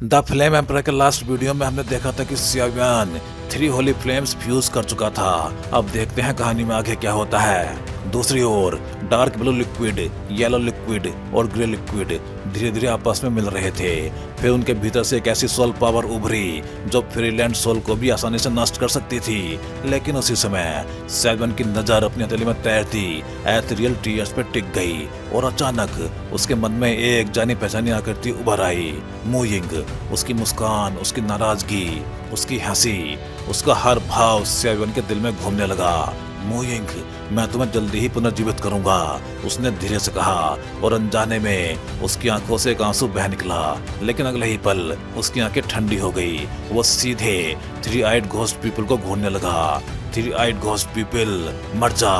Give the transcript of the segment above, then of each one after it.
The flame emperor के last video में हमने देखा था कि सियावियन 3 होली फ्लेम्स फ्यूज कर चुका था। अब देखते हैं कहानी में आगे क्या होता है। दूसरी ओर dark blue liquid, yellow liquid और ग्रे लिक्विड धीरे धीरे आपस में मिल रहे थे। फिर उनके भीतर से एक ऐसी सोल पावर उभरी जो फ्रीलैंड सोल को भी आसानी से नष्ट कर सकती थी। लेकिन उसी समय सेवन की नजर अपनी हथेली में तैरती एथरियल टीयर्स पे टिक गई और अचानक उसके मन में एक जानी पहचानी आकृति उभर आई। मूइंग, उसकी मुस्कान, उसकी नाराजगी, उसकी हंसी, उसका हर भाव सेवन के दिल में घूमने लगा। मूइंग, मैं तुम्हें जल्दी ही पुनर्जीवित करूंगा, उसने धीरे से कहा और अनजाने में उसकी आंखों से एक आंसू बह निकला। लेकिन अगले ही पल उसकी आंखें ठंडी हो गई। वो सीधे 3 आइड घोस्ट पीपल को घूरने लगा। 3 आइड घोस्ट पीपल, मर जा,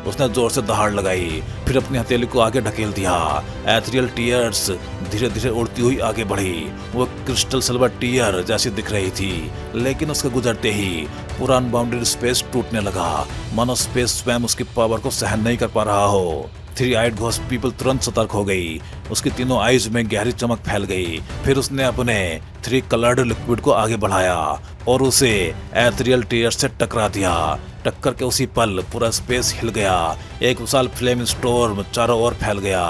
उसने जोर से दहाड़ लगाई। फिर अपनी हथेली को आगे ढकेल दिया। एथरियल टीयर्स धीरे धीरे उड़ती हुई आगे बढ़ी। वो क्रिस्टल सिल्वर टीयर जैसी दिख रही थी, लेकिन उसके गुजरते ही पूरा अनबाउंडेड स्पेस टूटने लगा, मानो स्पेस स्वयं उसकी पावर को सहन नहीं कर पा रहा हो। 3 आइड घोस्ट पीपल तुरंत सतर्क हो गई। उसकी तीनों आईज में गहरी चमक फैल गई। फिर उसने अपने 3 कलर्ड लिक्विड को आगे बढ़ाया और उसे एथरियल टीयर से टकरा दिया। टक्कर के उसी पल पूरा स्पेस हिल गया। एक विशाल फ्लेम स्टॉर्म चारों ओर फैल गया।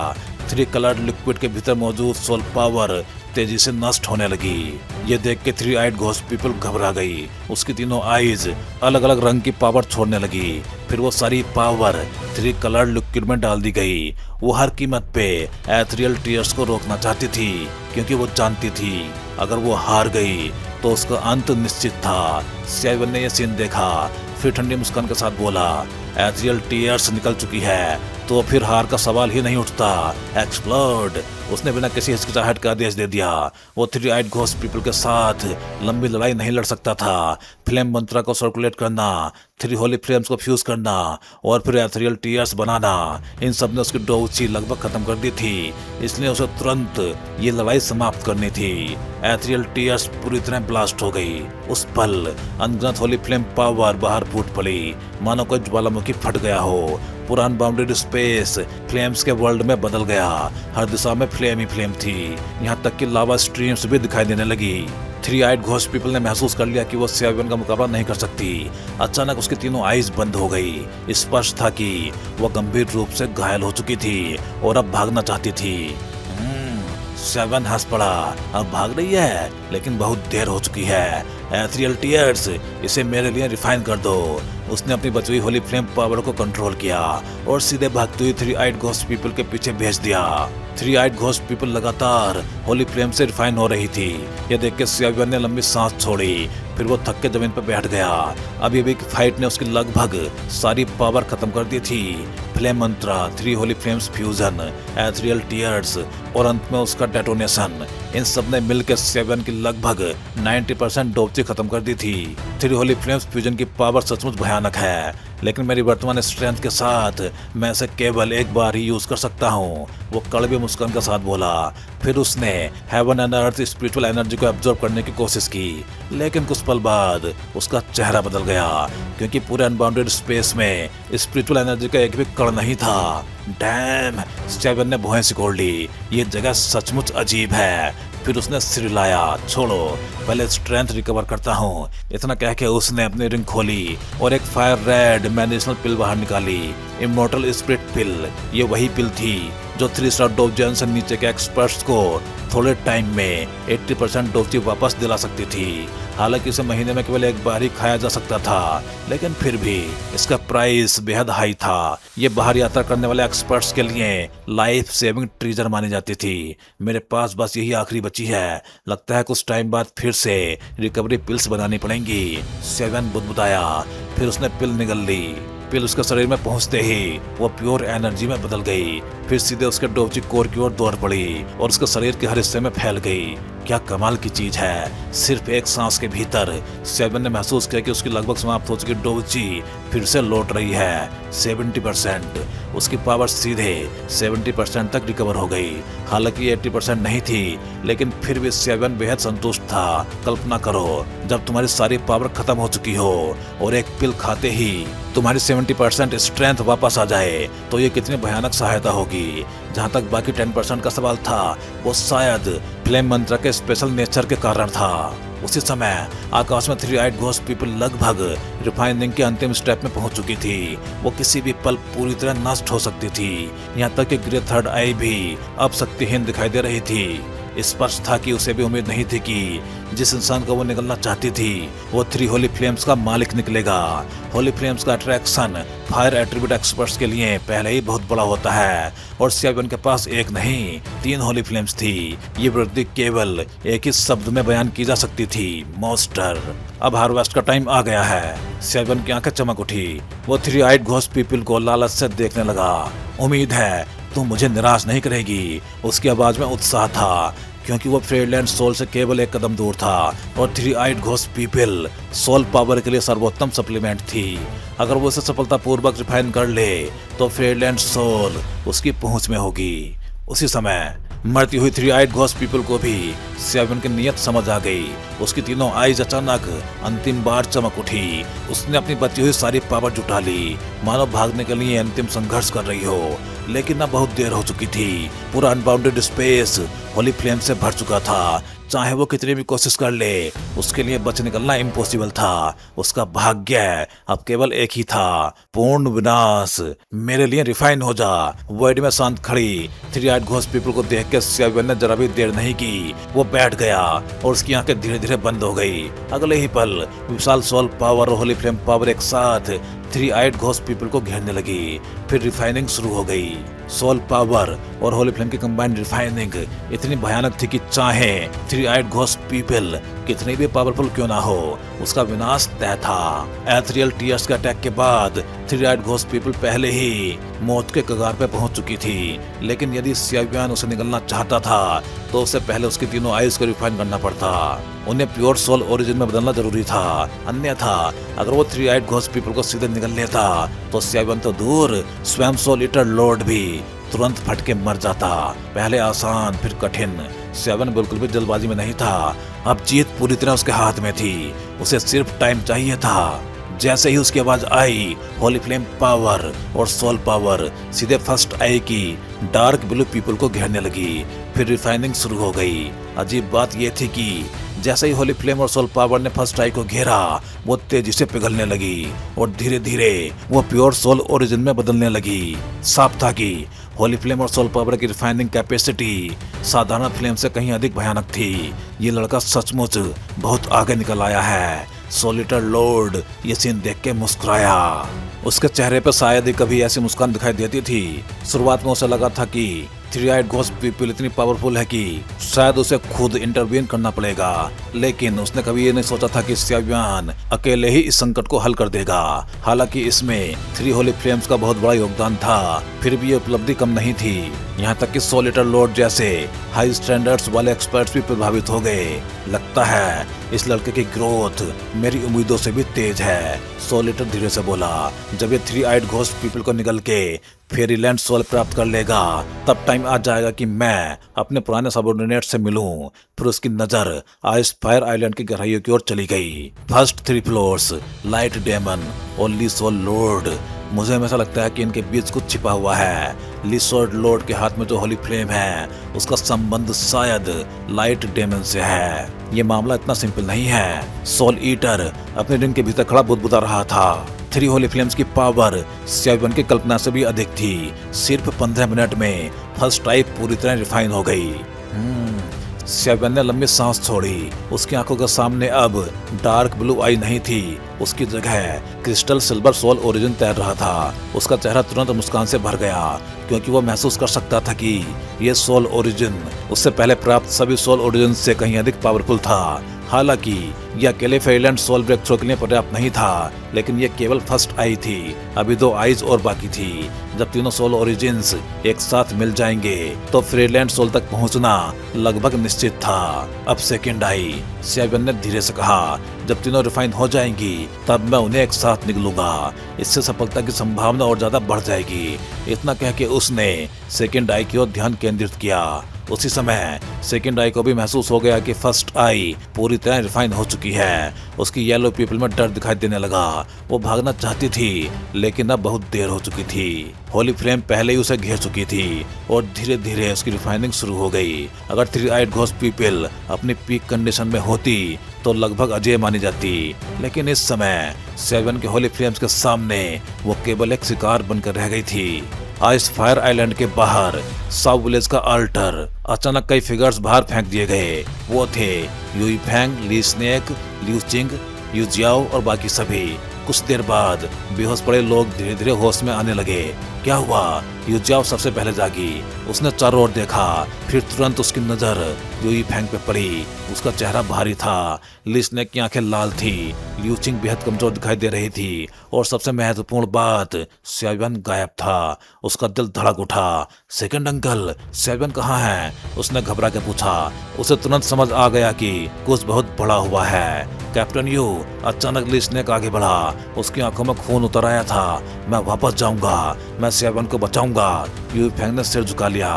3 कलर्ड लिक्विड के भीतर मौजूद सोल पावर तेजी से नष्ट होने लगी। ये देख के 3 आइड घोस्ट पीपल घबरा गई। उसकी तीनों आईज अलग अलग रंग की पावर छोड़ने लगी। फिर वो सारी पावर 3 कलर्ड लिक्विड में डाल दी गई। वो हर कीमत पे एथरियल टीयर्स को रोकना चाहती थी, क्योंकि वो जानती थी अगर वो हार गई तो उसका अंत निश्चित था। सेवन ने यह सीन देखा, फिर ठंडी मुस्कान के साथ बोला, एथरियल टीयर्स निकल चुकी है तो फिर हार का सवाल ही नहीं उठता। एक्सप्लोड, उसने बिना किसी हिचकिचाहट का आदेश दे दिया। वो 3 आइड घोस्ट पीपल के साथ लंबी लड़ाई नहीं लड़ सकता था। फ्लेम मंत्रा को सर्कुलेट करना, 3 होली फ्लेम्स को फ्यूज करना और फिर एथरियल टीयर्स बनाना, इन सब ने उसकी डोउची लगभग खत्म कर दी थी। इसलिए उसे तुरंत ये लड़ाई समाप्त करनी थी। एथरियल टीयर्स पूरी तरह ब्लास्ट हो गई। उस पल अनगिनत होली फ्लेम पावर बाहर फूट पड़ी, मानो कोई ज्वालामुखी फट गया हो। पूरा अनबाउंडेड स्पेस फ्लेम्स के वर्ल्ड में बदल गया। हर दिशा में फ्लेम ही फ्लेम थी, यहाँ तक कि लावा स्ट्रीम्स भी दिखाई देने लगी। 3 आइड घोस्ट पीपल ने महसूस कर लिया कि वो सेवन का मुकाबला नहीं कर सकती। अचानक उसकी तीनों आईज बंद हो गई। स्पष्ट था कि वो गंभीर रूप से घायल हो चुकी थी और अब भागना चाहती थी। सेवन हंस पड़ा, अब भाग रही है, लेकिन बहुत देर हो चुकी है। एथरियल टीयर्स, इसे मेरे लिए रिफाइन कर दो। उसने अपनी बची हुई होली फ्लेम पावर को कंट्रोल किया और सीधे भागती हुई 3 आइड घोस्ट पीपल के पीछे भेज दिया। 3 आइड घोस्ट पीपल लगातार होली फ्लेम से रिफाइन हो रही थी। यह देख के सेवन ने लंबी सांस छोड़ी। फिर वो थक के जमीन पर बैठ गया। अभी अभी फाइट ने उसकी लगभग सारी पावर खत्म कर दी थी। फ्लेम मंत्रा, 3 होली फ्लेम्स फ्यूजन, एथरियल टीयर्स और अंत में उसका डेटोनेशन, इन सब ने मिलकर सेवन की लगभग 90% डोपची खत्म कर दी थी। 3 होली फ्लेम्स फ्यूजन की पावर सचमुच भयानक है, लेकिन मेरी वर्तमान स्ट्रेंथ के साथ मैं इसे केवल एक बार ही यूज कर सकता हूँ, वो कड़वी मुस्कान के साथ बोला। फिर उसने heaven and earth spiritual energy को एब्जॉर्ब करने की कोशिश की, लेकिन कुछ पल बाद उसका चेहरा बदल गया, क्योंकि पूरे अनबाउंडेड स्पेस में स्पिरिचुअल एनर्जी का एक भी कण नहीं था। डैम, सेवन ने भौहें सिकोड़ ली, ये जगह सचमुच अजीब है। फिर उसने सिर हिलाया, छोड़ो, पहले स्ट्रेंथ रिकवर करता हूँ। इतना कह के उसने अपनी रिंग खोली और एक फायर रेड मेडिसिनल पिल बाहर निकाली। इमॉर्टल स्पिरिट पिल, ये वही पिल थी जो 3 स्टार डोपजी से नीचे के एक्सपर्ट्स को थोड़े टाइम में 80% डोपजी वापस दिला सकती थी। हालांकि इसे महीने में केवल एक बार ही खाया जा सकता था, लेकिन फिर भी इसका प्राइस बेहद हाई था। ये बाहर यात्रा करने वाले एक्सपर्ट्स के लिए लाइफ सेविंग ट्रीजर मानी जाती थी। मेरे पास बस यही आखिरी बची है। लगता है कुछ टाइम बाद फिर से रिकवरी पिल्स बनानी पड़ेंगी। सेवन बुदबुदाया। फिर उसने पिल निगल ली। पिल उसके शरीर में पहुंचते ही वो प्योर एनर्जी में बदल गई। फिर सीधे उसके डोपची कोर की ओर दौड़ पड़ी और उसके शरीर के हर हिस्से में फैल गई। क्या कमाल की चीज है। सिर्फ एक सांस के भीतर सेवन ने महसूस किया कि उसकी लगभग समाप्त हो चुकी डोपची फिर से लौट रही है। 70%, उसकी पावर सीधे 70% तक रिकवर हो गई। हालांकि 80% नहीं थी, लेकिन फिर भी सेवन बेहद संतुष्ट था। कल्पना करो, जब तुम्हारी सारी पावर खत्म हो चुकी हो और एक पिल खाते ही तुम्हारी 70% स्ट्रेंथ वापस आ जाए तो ये कितनी भयानक सहायता होगी। जहाँ तक बाकी 10% का सवाल था वो शायद फ्लेम मंत्र के स्पेशल नेचर के कारण था। उसी समय आकाश में थ्री आइड घोस्ट पीपल लगभग रिफाइनिंग के अंतिम स्टेप में पहुंच चुकी थी। वो किसी भी पल पूरी तरह नष्ट हो सकती थी। यहाँ तक कि ग्रे थर्ड आई भी अब शक्तिहीन दिखाई दे रही थी। स्पष्ट था कि उसे भी उम्मीद नहीं थी कि जिस इंसान को वो निकलना चाहती थी वो थ्री होली फ्लेम्स का मालिक निकलेगा। होली फ्लेम्स का अट्रैक्शन फायर एट्रीब्यूट एक्सपर्ट्स के लिए पहले ही बहुत बड़ा होता है और CI1 के पास एक नहीं 3 होली फ्लेम्स थी। ये वृद्धि केवल एक ही शब्द में बयान की जा सकती थी, मॉन्स्टर। अब हार्वेस्ट का टाइम आ गया है। CI1 की आंखें चमक उठी। वो थ्री आइड घोस्ट पीपल को लालच से देखने लगा। उम्मीद है तुम मुझे निराश नहीं करेगी। उसकी आवाज में उत्साह था क्योंकि वो फेयरलैंड सोल से केवल एक कदम दूर था और three eyed ghost people soul power के लिए सर्वोत्तम सप्लीमेंट थी। अगर वो इसे सफलतापूर्वक रिफाइन कर ले तो फेयरलैंड सोल उसकी पहुंच में होगी। उसी समय मरती हुई थ्री आइड घोस्ट पीपल को भी CI1 की नीयत समझ आ गई। उसकी तीनों आईज अचानक अंतिम बार चमक उठी। उसने अपनी बची हुई सारी पावर जुटा ली, मानो भागने के लिए अंतिम संघर्ष कर रही हो। लेकिन अब बहुत देर हो चुकी थी। पूरा अनबाउंडेड स्पेस होली फ्लेम से भर चुका था। चाहे वो कितनी भी कोशिश कर ले उसके लिए बच निकलना इम्पॉसिबल था। उसका भाग्य अब केवल एक ही था, पूर्ण विनाश। मेरे लिए रिफाइन हो जा। वर्ड में शांत खड़ी थ्री आइड घोस्ट पीपल को देख के CI1 ने जरा भी देर नहीं की। वो बैठ गया और उसकी आंखें धीरे धीरे बंद हो गई। अगले ही पल विशाल सोल पावर और होली फ्लेम पावर एक साथ थ्री आइड घोस्ट पीपल को घेरने लगी। फिर रिफाइनिंग शुरू हो गई। सोल पावर और होली फ्लेम की कंबाइंड रिफाइनिंग इतनी भयानक थी कि चाहे थ्री आइड घोस्ट पीपल कितनी भी पावरफुल क्यों ना हो उसका विनाश तय था। एथरियल टीयर्स के अटैक के बाद थ्री आइड घोस्ट पीपल पहले ही मौत के कगार पे पहुंच चुकी थी। लेकिन यदि CI1 उसे निकलना चाहता था तो उससे पहले उसकी तीनों आइज को रिफाइन करना पड़ता। उन्हें प्योर सोल ओरिजिन में बदलना जरूरी था। अन्यथा अगर वो थ्री आइड घोस्ट पीपल को सीधे निकल लेता तो CI1 तो दूर स्वयं सोल ईटर लॉर्ड भी तुरंत फट के मर जाता। पहले आसान फिर कठिन। CI1 बिल्कुल भी जल्दबाजी में नहीं था। अब जीत पूरी तरह उसके हाथ में थी। उसे सिर्फ टाइम चाहिए था। जैसे ही उसकी आवाज आई होली फ्लेम पावर और सोल पावर सीधे फर्स्ट आई की डार्क ब्लू पीपल को घेरने लगी। फिर रिफाइनिंग शुरू हो गई। अजीब बात यह थी कि जैसे ही होली फ्लेम और सोल पावर ने फर्स्ट आई को घेरा वो तेजी से पिघलने लगी और धीरे धीरे वो प्योर सोल ओरिजिन में बदलने लगी। साफ था कि होली फ्लेम और सोल पावर की रिफाइनिंग कैपेसिटी साधारण फ्लेम से कहीं अधिक भयानक थी। ये लड़का सचमुच बहुत आगे निकल आया है। सोलिटर लॉर्ड ये सीन देख के मुस्कुराया। उसके चेहरे पर शायद ही कभी ऐसी मुस्कान दिखाई देती थी। शुरुआत में उसे लगा था कि थ्री आइड घोस्ट पीपल इतनी पावरफुल है कि शायद उसे खुद इंटरवीन करना पड़ेगा। लेकिन उसने कभी ये नहीं सोचा था कि CI1 अकेले ही इस संकट को हल कर देगा। हालांकि इसमें थ्री होली फ्लेम्स का बहुत बड़ा योगदान था, फिर भी ये उपलब्धि कम नहीं थी। यहाँ तक कि सोलिटर लॉर्ड जैसे हाई स्टैंडर्ड्स वाले एक्सपर्ट्स भी प्रभावित हो गए। लगता है इस लड़के की ग्रोथ मेरी उम्मीदों से भी तेज है, सोलिटर धीरे से बोला। जब ये थ्री आइड घोस्ट पीपल को निकल के फेरीलैंड सोल प्राप्त कर लेगा तब टाइम आ जाएगा कि मैं अपने पुराने सबऑर्डिनेट से मिलूं। फिर उसकी नजर आइस फायर आइलैंड की गहराइयों की ओर चली गई। फर्स्ट 3 फ्लोर्स लाइट डेमन और ली सोल लॉर्ड। मुझे हमेशा लगता है कि इनके बीच कुछ छिपा हुआ है। ली सोल लॉर्ड के हाथ में जो होली फ्लेम है उसका संबंध शायद लाइट डेमन से है। ये मामला इतना सिंपल नहीं है। सोल ईटर अपने दिन के भीतर खड़ा बुदबुदा रहा था। थ्री होली फ्लेम्स की पावर CI1 की कल्पना से भी अधिक थी। सिर्फ 15 मिनट में फर्स्ट टाइप पूरी तरह रिफाइन हो गई। CI1 ने लंबी सांस छोड़ी। उसकी आंखों के सामने अब डार्क ब्लू आई नहीं थी। उसकी जगह क्रिस्टल सिल्वर सोल ओरिजिन तैर रहा था। उसका चेहरा तुरंत मुस्कान से भर गया क्योंकि वो महसूस कर सकता था कि ये सोल ओरिजिन उससे पहले प्राप्त सभी सोल ओरिजिन से कहीं अधिक पावरफुल था। हालांकि यह अकेले फेयरलैंड सोल ब्रेक थ्रू के लिए पर्याप्त नहीं था, लेकिन यह केवल फर्स्ट आई थी। अभी 2 आईज और बाकी थी। जब तीनों सोल ओरिजिन्स एक साथ मिल जाएंगे तो फेयरलैंड सोल तक पहुंचना लगभग निश्चित था। अब सेकंड आई, CI1 ने धीरे से कहा। जब तीनों रिफाइन हो जाएंगी तब मैं उन्हें एक साथ निकलूंगा। इससे सफलता की संभावना और ज्यादा बढ़ जाएगी। इतना कह के उसने सेकंड आई की ओर ध्यान केंद्रित किया उसी समय सेकंड आई को भी महसूस हो गया कि फर्स्ट आई पूरी तरह रिफाइन हो चुकी है। उसकी येलो पीपल में डर दिखाई देने लगा। वो भागना चाहती थी लेकिन अब बहुत देर हो चुकी थी। होली फ्लेम पहले ही उसे घेर चुकी थी और धीरे धीरे उसकी रिफाइनिंग शुरू हो गई। अगर थ्री आइड घोस्ट पीपल अपनी पीक कंडीशन में होती तो लगभग अजय मानी जाती, लेकिन इस समय सेवन के होली फ्लेम्स के सामने वो केवल एक शिकार बनकर रह गई थी। आइस फायर आइलैंड के बाहर साउथ विलेज का अल्टर अचानक कई फिगर्स बाहर फेंक दिए गए। वो थे यूई फेंग, ली स्नेक, लिu चिंग, यू जियाओ और बाकी सभी। कुछ देर बाद बेहोश पड़े लोग धीरे धीरे होश में आने लगे। क्या हुआ? यू जियाओ सबसे पहले जागी। उसने चारों ओर देखा, फिर तुरंत उसकी नजर यूई फेंग पे पड़ी। उसका चेहरा भारी था, ली स्नेक की आंखें लाल थी, लिu चिंग बेहद कमजोर दिखाई दे रही थी और सबसे महत्वपूर्ण बात, सेवन गायब था। उसका दिल धड़क उठा। सेकंड अंकल, सेवन कहाँ है? उसने घबरा के पूछा। उसे तुरंत समझ आ गया कि कुछ बहुत बड़ा हुआ है। कैप्टन यू, अचानक ली स्नेक आगे बढ़ा। उसकी आंखों में खून उतर आया था। मैं वापस जाऊंगा, मैं सेवन को बचाऊंगा। यूई फेंग ने सिर झुका लिया।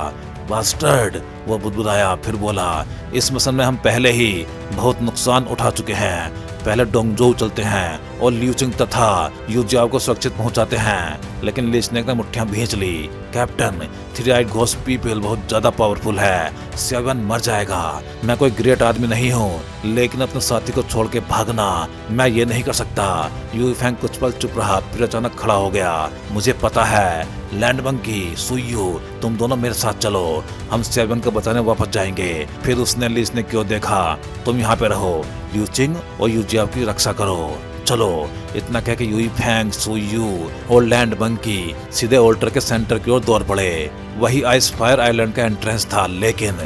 बास्टर्ड, वो बुदबुदाया, फिर बोला, इस मिशन में हम पहले ही बहुत नुकसान उठा चुके हैं। पहले डोंगजोउ चलते हैं और लिu चिंग तथा यू जियाओ को सुरक्षित पहुंचाते हैं। लेकिन ली स्नेक ने मुट्ठियां भींच ली। Captain, three eyed ghost people बहुत ज्यादा पावरफुल है। सेवन मर जाएगा। मैं कोई ग्रेट आदमी नहीं हूँ, लेकिन अपने साथी को छोड़ के भागना, मैं ये नहीं कर सकता। यूई फेंग कुछ पल चुप रहा, फिर अचानक खड़ा हो गया। मुझे पता है, लैंड मंकी, सुयू, तुम दोनों मेरे साथ चलो। हम सेवन को बचाने वापस जाएंगे। फिर उसने ली स्नेक की ओर देखा। तुम यहाँ पे रहो, लिu चिंग और यू जियाओ की रक्षा करो। चलो। इतना कह के यूई फेंग, सुयू और लैंड मंकी सीधे ऑल्टर के सेंटर की ओर दौड़ पड़े। वही आइस फायर आइलैंड का एंट्रेंस था, लेकिन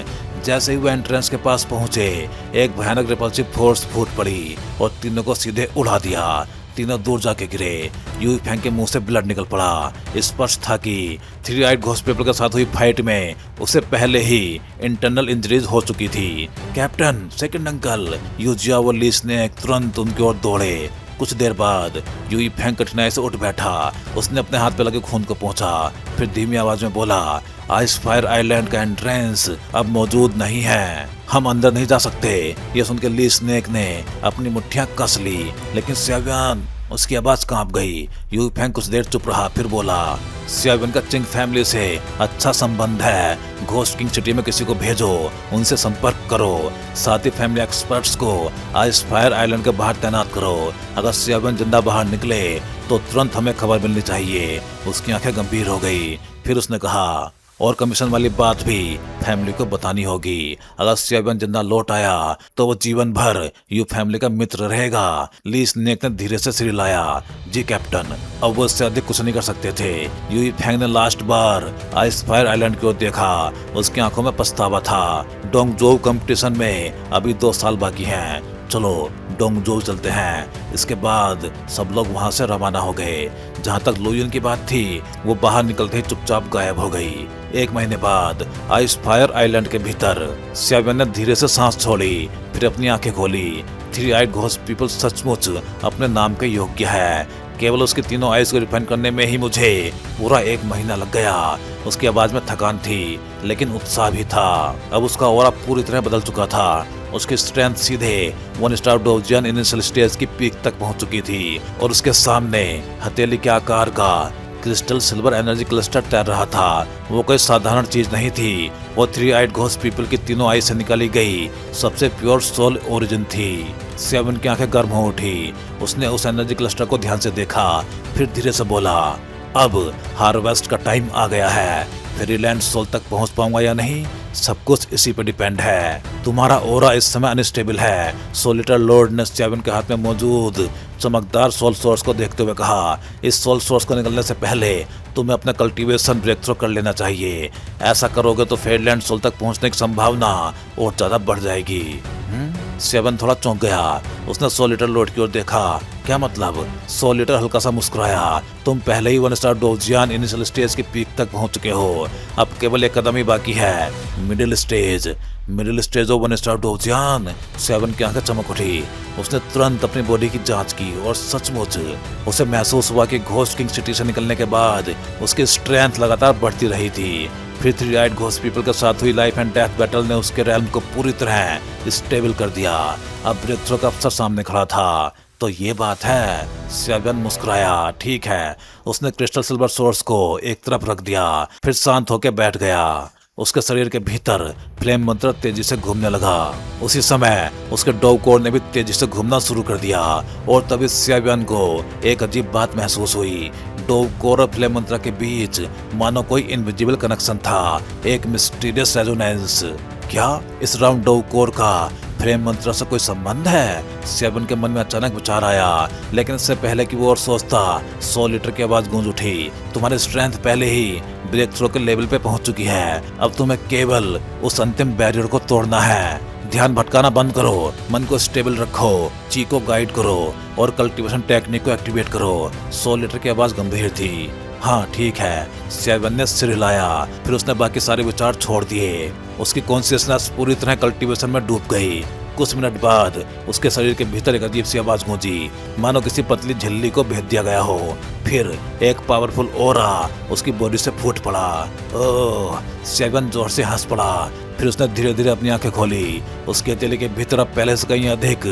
जैसे ही वो एंट्रेंस के पास पहुंचे, एक भयानक रिपल्सिव फोर्स फूट पड़ी और तीनों को सीधे उड़ा दिया। तीनों दूर जाके गिरे। यूई फेंग के मुंह से ब्लड निकल पड़ा। स्पष्ट था कि थ्री आइड घोस्ट पीपल के साथ हुई फाइट में उसे पहले ही इंटरनल इंजरीज हो चुकी थी। Captain, second uncle, Yu Jiao और ली स्नेक तुरंत उनकी ओर दौड़े। कुछ देर बाद यूई फेंग कठिनाई से उठ बैठा। उसने अपने हाथ पे लगे खून को पोंछा, फिर धीमी आवाज में बोला, आइस फायर आइलैंड का एंट्रेंस अब मौजूद नहीं है, हम अंदर नहीं जा सकते। ये सुनकर ली स्नेक ने अपनी मुट्ठियां कस ली, लेकिन सेवन, उसकी आवाज कांप गई। यूई फेंग कुछ देर चुप रहा, फिर बोला, सेवन का चिंग फैमिली से अच्छा संबंध है। घोस्ट किंग सिटी में किसी को भेजो, उनसे संपर्क करो। साथ ही फैमिली एक्सपर्ट्स को आइस फायर आइलैंड के बाहर तैनात करो। अगर सेवन जिंदा बाहर निकले तो तुरंत हमें खबर मिलनी चाहिए। उसकी आंखें गंभीर हो गई। फिर उसने कहा, और कमीशन वाली बात भी फैमिली को बतानी होगी। अगर सेवन जिंदा लौट आया तो वो जीवन भर यू फैमिली का मित्र रहेगा। ली स्नेक ने धीरे से सिर हिलाया। जी कैप्टन, अब वो इससे अधिक कुछ नहीं कर सकते थे। यूई फेंग ने लास्ट बार आइस फायर आइलैंड की ओर देखा। उसकी आंखों में पछतावा था। डोंगजोउ कंपटीशन में अभी 2 साल बाकी हैं। चलो डोंगजोउ चलते हैं। इसके बाद सब लोग वहां से रवाना हो गए। जहां तक लुयन की बात थी, वो बाहर निकलते ही चुपचाप गायब हो गई। 1 महीने बाद आइस फायर आइलैंड के भीतर सेवन ने धीरे से सांस छोड़ी, फिर अपनी आंखें खोली। थ्री आइड घोस्ट पीपल सचमुच अपने नाम के योग्य है। केवल उसकी तीनों आइस को रिफाइन करने में ही मुझे पूरा 1 महीना लग गया। उसकी आवाज में थकान थी, लेकिन उत्साह भी था। अब उसका ऑरा पूरी तरह बदल चुका था। उसकी स्ट्रेंथ सीधे 1 स्टार डोजियन इनिशियल स्टेज की पीक तक पहुंच चुकी थी और उसके सामने हथेली के आकार का क्रिस्टल सिल्वर एनर्जी क्लस्टर तैर रहा था। वो कोई साधारण चीज नहीं थी। वो थ्री आइड घोस्ट पीपल की तीनों आई से निकाली गई सबसे प्योर सोल ओरिजिन थी। सेवन की आंखें गर्म हो उठी। उसने उस एनर्जी क्लस्टर को ध्यान से देखा, फिर धीरे से बोला, अब हार्वेस्ट का टाइम आ गया है। फेरीलैंड सोल तक पहुंच पाऊंगा या नहीं, सब कुछ इसी पर डिपेंड है। तुम्हारा ओरा इस समय अनस्टेबल है। सोलिटर लॉर्ड ने सेवन के हाथ में मौजूद चमकदार सोल सोर्स को देखते हुए कहा, इस सोल सोर्स को निकलने से पहले तुम्हें अपना कल्टीवेशन ब्रेक थ्रू कर लेना चाहिए। ऐसा करोगे तो फेरीलैंड सोल तक पहुंचने की संभावना और ज्यादा बढ़ जाएगी। सेवन थोड़ा चौंक गया। उसने सोलिटर लॉर्ड की ओर देखा। क्या मतलब? सोलिटर हल्का सा मुस्कुराया। तुम पहले ही 1 स्टार डोजियन इनिशियल स्टेज की पीक तक पहुंच चुके हो। अब केवल एक कदम ही बाकी है, middle stage. Middle stage of 1 star डोजियन। सेवन की आंखें चमक उठी। उसने तुरंत अपनी बॉडी की जांच की और सचमुच उसे महसूस हुआ कि घोस्ट किंग सिटी से निकलने के बाद उसकी स्ट्रेंथ लगातार बढ़ती रही थी। फिर थ्री आइड घोस्ट पीपल के साथ हुई लाइफ एंड डेथ बैटल ने उसके रेल्म को पूरी तरह स्टेबल कर दिया। अब ब्रेक थ्रू का अफसर सामने खड़ा था। तो ये बात है। स्याबियन मुस्कुराया। ठीक है। उसने क्रिस्टल सिल्वर सोर्स को एक तरफ रख दिया, फिर शांत होकर बैठ गया। उसके शरीर के भीतर फ्लेम मंत्र तेजी से घूमने लगा। उसी समय उसके डोव कोर ने भी तेजी से घूमना शुरू कर दिया और तभी स्याबियन को एक अजीब बात महसूस हुई। डोव कोर और फ्लेम मंत्र के बीच मानो कोई इनविजिबल कनेक्शन था, एक मिस्टीरियस रेजोनेंस। क्या इस राउंड डोव कोर का फ्लेम मंत्र से कोई संबंध है? स्याबियन के मन में अचानक विचार आया, लेकिन इससे पहले कि वो और सोचता, 100 लीटर की आवाज गूंज उठी। तुम्हारी स्ट्रेंथ पहले ही ब्रेक थ्रू के लेवल पे पहुंच चुकी है। अब तुम्हें केवल उस अंतिम बैरियर को तोड़ना है। ध्यान भटकाना बंद करो, मन को स्टेबल रखो, ची को गाइड करो और कल्टीवेशन टेक्निक को एक्टिवेट करो। 100 लीटर की आवाज गंभीर थी। हाँ ठीक है। स्याबियन ने सिर हिलाया, फिर उसने बाकी सारे विचार छोड़ दिए। उसकी कॉन्शियसनेस पूरी तरह कल्टीवेशन में डूब गई। कुछ मिनट बाद उसके शरीर के भीतर एक अजीब सी आवाज गूंजी, मानो किसी पतली झिल्ली को भेद दिया गया हो। फिर एक पावरफुल ऑरा उसकी बॉडी से फूट पड़ा। ओह! स्याबियन जोर से हंस पड़ा। फिर उसने धीरे धीरे अपनी आंखें खोली। उसके हथेली के भीतर अब पहले से कहीं अधिक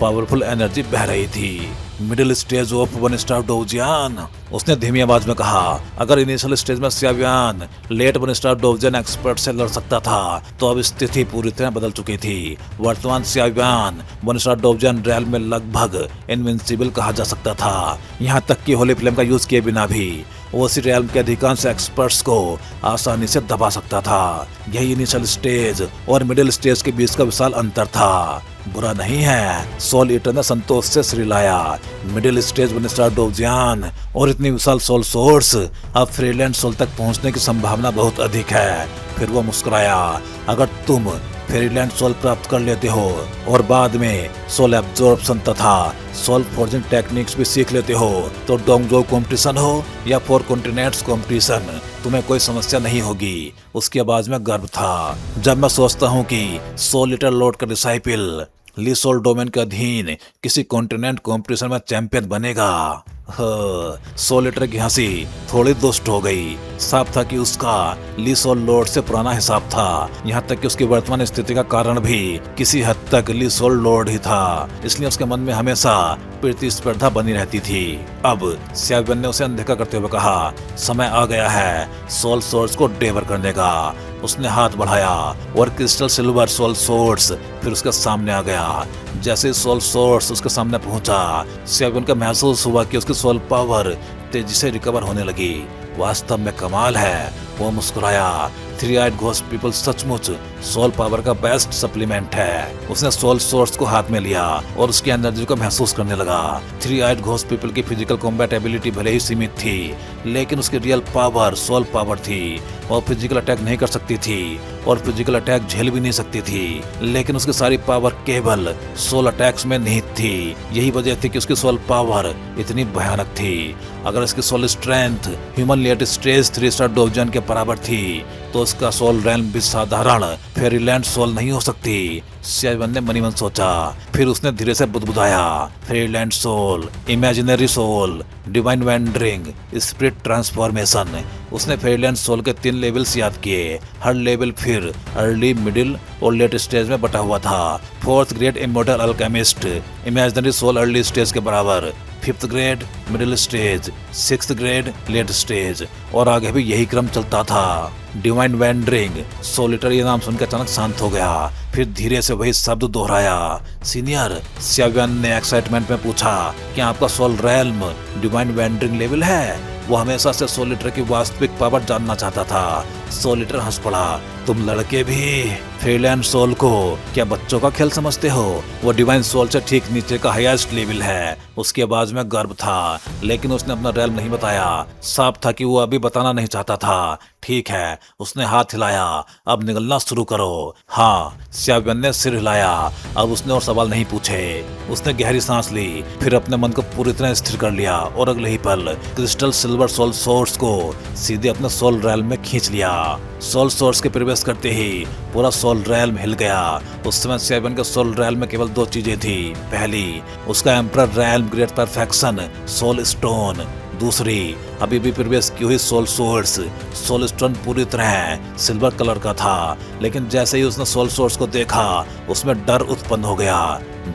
पावरफुल एनर्जी बह रही थी। मिडिल स्टेज ऑफ 1 स्टार डोवजियन, उसने धीमी आवाज में कहा। अगर इनिशियल स्टेज में स्याबियन लेट 1 स्टार डोवजियन एक्सपर्ट से लड़ सकता था, तो अब स्थिति पूरी तरह बदल चुकी थी। वर्तमान स्याबियन 1 स्टार डोवजियन रेल में लगभग इनविंसिबल कहा जा सकता था। यहाँ तक कि होली फ्लेम का यूज किए बिना भी वो उसी रेल्म के अधिकांश एक्सपर्ट्स को आसानी से दबा सकता था। यही इनिशियल स्टेज और मिडिल स्टेज के बीच का विशाल अंतर था। बुरा नहीं है, सोल ईटर ने संतोष से सिर हिलाया। मिडिल स्टेज 1 स्टार डोवजियन और इतनी विशाल सोल सोर्स, अब फ्रीलैंड सोल तक पहुंचने की संभावना बहुत अधिक है। फिर वो मुस्कुराया। अगर तुम फेरीलैंड सोल प्राप्त कर लेते हो और बाद में सोल एब्जॉर्प्शन तथा सोल फोर्जिंग टेक्निक्स भी सीख लेते हो, तो डोंगजो कॉम्पिटिशन हो या 4 कॉन्टिनेंट्स कॉम्पिटिशन, तुम्हें कोई समस्या नहीं होगी। उसकी आवाज में गर्व था। जब मैं सोचता हूँ कि 100 लीटर लॉर्ड का डिसाइपल ली सोल डोमेन के अधीन किसी कॉन्टिनेंट कॉम्पिटिशन में चैंपियन बनेगा। 100 लीटर की हंसी थोड़ी दुष्ट हो गई। साफ था कि उसका ली सोल लॉर्ड से पुराना हिसाब था। यहाँ तक कि उसकी वर्तमान स्थिति का कारण भी किसी हद तक ली सोल लॉर्ड ही था। इसलिए उसके मन में हमेशा प्रतिस्पर्धा बनी रहती थी। अब स्याबियन ने उसे अनदेखा करते हुए कहा, समय आ गया है सोल सोर्स को डेवर करने का। उसने हाथ बढ़ाया और क्रिस्टल सिल्वर सोल सोर्स फिर उसके सामने आ गया। जैसे ही सोल सोर्स उसके सामने पहुंचा, स्याबियन को महसूस हुआ कि उसकी सोल पावर तेजी से रिकवर होने लगी। वास्तव में कमाल है। वो मुस्कुराया। थ्री आइड घोस्ट पीपल सचमुच सोल पावर का बेस्ट सप्लीमेंट है। उसने सोल सोर्स को हाथ में लिया और उसकी एनर्जी को महसूस करने लगा। थ्री आइड घोस्ट पीपल की फिजिकल कॉम्बैट एबिलिटी भले ही सीमित थी, लेकिन उसकी रियल पावर सोल पावर थी। वो फिजिकल अटैक नहीं कर सकती थी और फिजिकल अटैक झेल भी नहीं सकती थी, लेकिन उसकी सारी पावर केवल सोल अटैक्स में निहित थी। यही वजह थी कि उसकी सोल पावर इतनी भयानक थी। अगर इसकी soul strength human late stage 3 star डोवजियन के बराबर थी, तो उसका सोल रैल्म भी साधारण फेरीलैंड सोल नहीं हो सकती। स्याबियन ने मनी मन सोचा। फिर उसने धीरे से बुदबुदाया, fairyland soul, imaginary soul, divine wandering, spirit transformation. उसने फेरीलैंड सोल के 3 लेवल्स याद किए। हर लेवल फिर अर्ली, मिडिल और लेट स्टेज में बटा हुआ था। 4th grade immortal alchemist, imaginary soul early stage के बराबर, 5th grade middle stage, 6th grade late stage, और आगे भी यही क्रम चलता था। डिवाइन वेंडरिंग सोलिटर ये नाम सुनकर अचानक शांत हो गया। फिर धीरे से वही शब्द दोहराया, सीनियर। स्याबियन ने एक्साइटमेंट में पूछा, क्या आपका soul realm divine wandering level है? वो हमेशा से सोलिटर की वास्तविक पावर जानना चाहता था। सोलिटर हंस पड़ा, तुम लड़के भी फेरीलैंड सोल को क्या बच्चों का खेल समझते हो? वो डिवाइन सोल से ठीक नीचे का हाईएस्ट लेवल है। उसकी आवाज में गर्व था, लेकिन उसने अपना रैल्म नहीं बताया। साफ था कि वो अभी बताना नहीं चाहता था। ठीक है, उसने हाथ हिलाया, अब निकलना शुरू करो। हाँ, स्याबियन ने सिर हिलाया। अब उसने और सवाल नहीं पूछे। उसने गहरी सांस ली, फिर अपने मन को पूरी तरह स्थिर कर लिया और अगले ही पल क्रिस्टल सिल्वर सोल सोर्स को सीधे अपने सोल रैल्म में खींच लिया। सोल सोर्स के प्रवेश करते ही पूरा सोल रैल्म हिल गया। उस समय स्याबियन के सोल रैल्म में केवल 2 चीजें थी। पहली, उसका emperor realm great perfection soul stone, दूसरी अभी भी प्रवेश की हुई सोल सोर्स सोल स्टोन पूरी तरह सिल्वर कलर का था, लेकिन जैसे ही उसने सोल सोर्स को देखा उसमें डर उत्पन्न हो गया।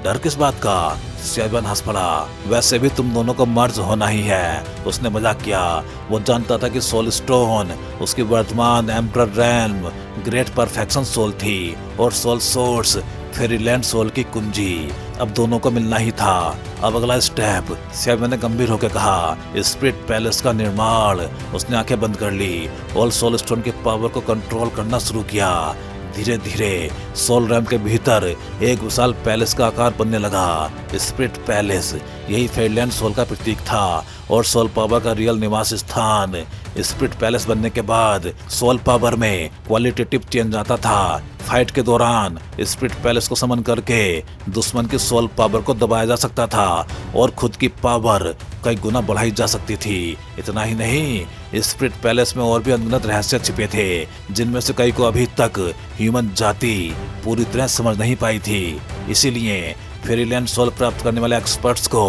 डर किस बात का? स्याबियान हंस पड़ा। वैसे भी तुम दोनों को मर्ज होना ही है, उसने मजाक किया। वो जानता था कि सोल स्टोन उसकी वर्तमान emperor realm great perfection soul थी और सोल सोर्स फेरीलैंड सोल की कुंजी। अब दोनों को मिलना ही था। अब अगला स्टेप, स्याबियान ने गंभीर होकर कहा, स्पिरिट पैलेस का निर्माण। उसने आंखें बंद कर ली और सोल स्टोन की पावर को कंट्रोल करना शुरू किया। धीरे धीरे सोल रैम के भीतर एक विशाल पैलेस का आकार बनने लगा। स्पिरिट पैलेस यही फेरीलैंड सोल का प्रतीक था और सोल पावर का रियल निवास स्थान। स्पिरिट पैलेस बनने के बाद सोल पावर में क्वालिटेटिव चेंज आता था। फाइट के दौरान स्पिरिट पैलेस को समन करके दुश्मन की सोल पावर को दबाया जा सकता था और खुद की पावर कई गुना बढ़ाई जा सकती थी। इतना ही नहीं, स्पिरिट पैलेस में और भी अनगिनत रहस्य छिपे थे, जिनमें से कई को अभी तक ह्यूमन जाति पूरी तरह समझ नहीं पाई थी। इसीलिए फेरीलैंड सोल प्राप्त करने वाले एक्सपर्ट्स को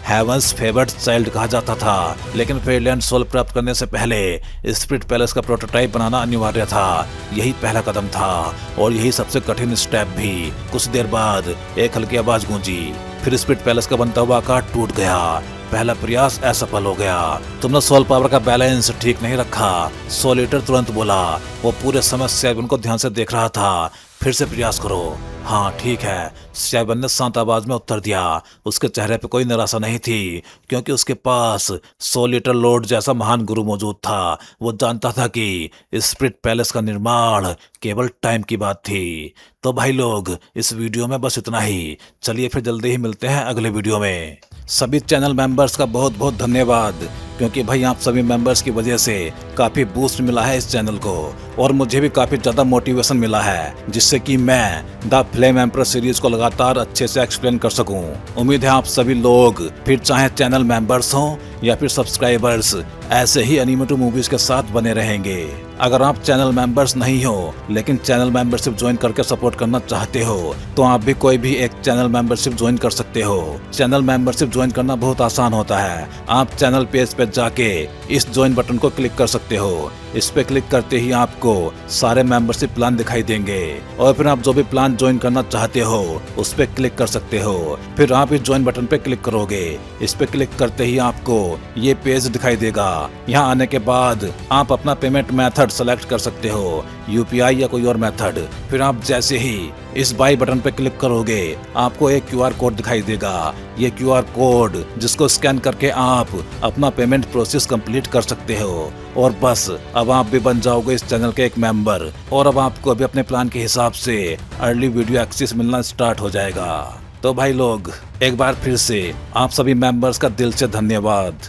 हेवंस फेवर्ड चाइल्ड कहा जाता था। लेकिन फेरीलैंड सोल प्राप्त करने से पहले स्पिरिट पैलेस का प्रोटोटाइप बनाना अनिवार्य था। यही पहला कदम था और यही सबसे कठिन स्टेप भी। कुछ देर बाद एक हल्की आवाज गूंजी, फिर स्पिरिट पैलेस का बनता हुआ आकार टूट गया। पहला प्रयास असफल हो गया। तुमने सोल पावर का बैलेंस ठीक नहीं रखा, सोल ईटर तुरंत बोला। वो पूरे समय स्याबियान को ध्यान से देख रहा था। फिर से प्रयास करो। हाँ ठीक है, स्याबियान ने शांत आवाज में उत्तर दिया। उसके चेहरे पे कोई निराशा नहीं थी, क्योंकि उसके पास सोल ईटर लॉर्ड जैसा महान गुरु मौजूद था। वो जानता था कि स्पिरिट पैलेस का निर्माण केवल टाइम की बात थी। तो भाई लोग, इस वीडियो में बस इतना ही। चलिए फिर जल्दी ही मिलते हैं अगले वीडियो में। सभी चैनल मेंबर्स का बहुत बहुत धन्यवाद, क्योंकि भाई आप सभी मेंबर्स की वजह से काफी बूस्ट मिला है इस चैनल को और मुझे भी काफी ज्यादा मोटिवेशन मिला है, जिससे कि मैं द फ्लेम एम्परर सीरीज को लगातार अच्छे से एक्सप्लेन कर सकूं। उम्मीद है आप सभी लोग, फिर चाहे चैनल मेंबर्स हों या फिर सब्सक्राइबर्स, ऐसे ही एनिमेटेड मूवीज के साथ बने रहेंगे। अगर आप चैनल मेंबर्स नहीं हो लेकिन चैनल मेंबरशिप ज्वाइन करके सपोर्ट करना चाहते हो, तो आप भी कोई भी एक चैनल मेंबरशिप ज्वाइन कर सकते हो। चैनल मेंबरशिप ज्वाइन करना बहुत आसान होता है। आप चैनल पेज पे जाके इस ज्वाइन बटन को क्लिक कर सकते हो। इस पे क्लिक करते ही आपको सारे मेंबरशिप प्लान दिखाई देंगे और फिर आप जो भी प्लान ज्वाइन करना चाहते हो उस पे क्लिक कर सकते हो। फिर आप इस ज्वाइन बटन पे क्लिक करोगे। इस पे क्लिक करते ही आपको ये पेज दिखाई देगा। यहाँ आने के बाद आप अपना पेमेंट मेथड सेलेक्ट कर सकते हो, यूपीआई या कोई और मेथड। फिर आप जैसे ही इस बाई बटन पे क्लिक करोगे, आपको एक क्यूआर कोड दिखाई देगा। ये क्यूआर कोड जिसको स्कैन करके आप अपना पेमेंट प्रोसेस कंप्लीट कर सकते हो और बस अब आप भी बन जाओगे इस चैनल के एक मेंबर और अब आपको भी अपने प्लान के हिसाब से अर्ली वीडियो एक्सेस मिलना स्टार्ट हो जाएगा। तो भाई लोग, एक बार फिर से आप सभी मेंबर्स का दिल से धन्यवाद।